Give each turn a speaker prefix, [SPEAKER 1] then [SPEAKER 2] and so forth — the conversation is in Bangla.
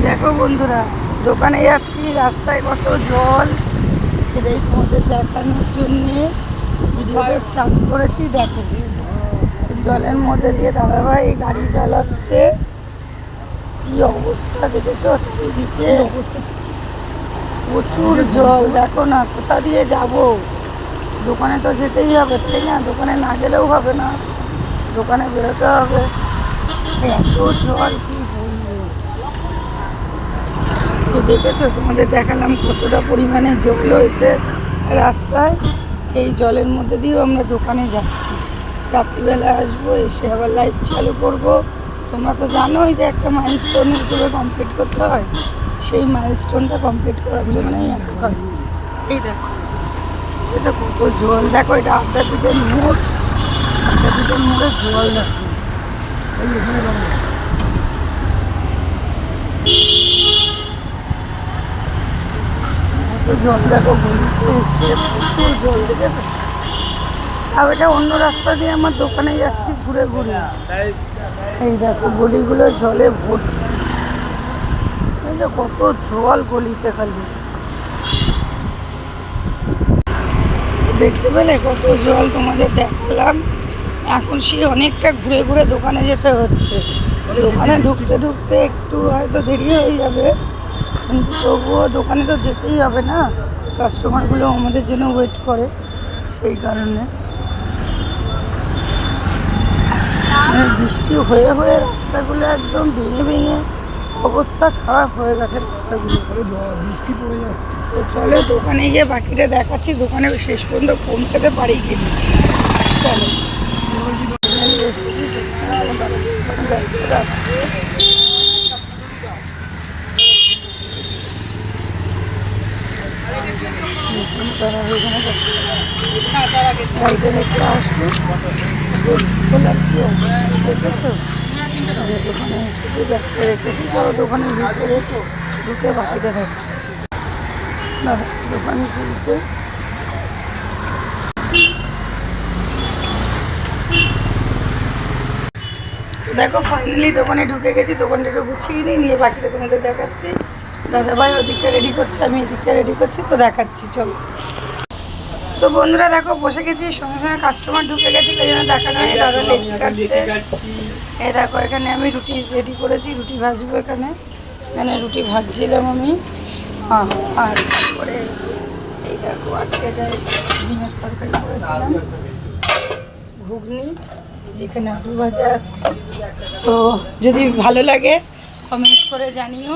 [SPEAKER 1] দেখো বন্ধুরা, দোকানে যাচ্ছি, রাস্তায় কত জল সেটাই তোমাদের দেখানোর জন্যে ভিডিওটা স্টার্ট করেছি। দেখো জলের মধ্যে দিয়ে দাদাভাই গাড়ি চালাচ্ছে, কি অবস্থা দেখেছো চারিদিকে, প্রচুর জল। দেখো না কোথা দিয়ে যাব, দোকানে তো যেতেই হবে তাই না, দোকানে না গেলেও হবে না, দোকানে বেরোতে হবে। এত জল কি বলবো, তো দেখেছো তোমাদের দেখালাম কতটা পরিমাণে জল হয়েছে রাস্তায়। এই জলের মধ্যে দিয়েও আমরা দোকানে যাচ্ছি, রাত্রিবেলা আসবো, এসে আবার লাইভ চালু করব। তোমরা তো জানোই যে একটা মাইলস্টোন ইউটিউবে কমপ্লিট করতে হয়, সেই মাইলস্টোনটা কমপ্লিট করার জন্যই এত হয়। এই দেখো দেখেছো কত জল, দেখো এটা আদ্যাপীঠের মোড়, আদ্যাপীঠের মোড়ে জল দেখো। জল দেখো গলিতে, প্রচুর জল দেখেছো। আর এটা অন্য রাস্তা দিয়ে আমার দোকানে যাচ্ছি ঘুরে ঘুরে। এই দেখো গলিগুলো জলে ভর্তি, এই যে কত জল গলিতে, খালি দেখতে পেলে কত জল তোমাদের দেখালাম। এখন সে অনেকটা ঘুরে ঘুরে দোকানে যেতে হচ্ছে, দোকানে ঢুকতে ঢুকতে একটু হয়তো দেরি হয়ে যাবে, কিন্তু তবুও দোকানে তো যেতেই হবে না, কাস্টমারগুলো আমাদের জন্য ওয়েট করে, সেই কারণে। বৃষ্টি হয়ে হয়ে রাস্তাগুলো একদম ভেঙে ভেঙে অবস্থা খারাপ হয়ে গেছে রাস্তাগুলো, বৃষ্টি পড়ে যাচ্ছে। তো চলো দোকানে গিয়ে বাকিটা দেখাচ্ছি, দোকানে শেষ পর্যন্ত পৌঁছাতে পারি কিনা। চলো গাড়িটা দেখতে আসবো, দোকানে এসে ব্যাগটা রেখেছি, চলো দোকানের ভিতরে ঢুকে বাকিটা দেখাচ্ছি। দাদা দোকানে খুলছে, দেখো ফাইনালি দোকানে ঢুকে গেছি, দোকানটা একটু গুছিয়ে নিয়ে বাকিটা তোমাদের দেখাচ্ছি। দাদাভাই ওদিকটা রেডি করছে, আমি এদিকটা রেডি করছি, তো দেখাচ্ছি চলো। তো বন্ধুরা দেখো বসে গেছি, সঙ্গে সঙ্গে কাস্টমার ঢুকে গেছে, তাই জন্য দেখানো হয়। দাদা লেচি কাটছে, এই দেখো এখানে আমি রুটি রেডি করেছি, রুটি ভাজবো। এখানে এখানে রুটি ভাজছিলাম আমি, আর তারপরে এই দেখো আজকে ডিমের তরকারি করেছিলাম, ঘুগনি, যেখানে আলু ভাজা আছে। তো যদি ভালো লাগে কমেন্ট করে জানিও।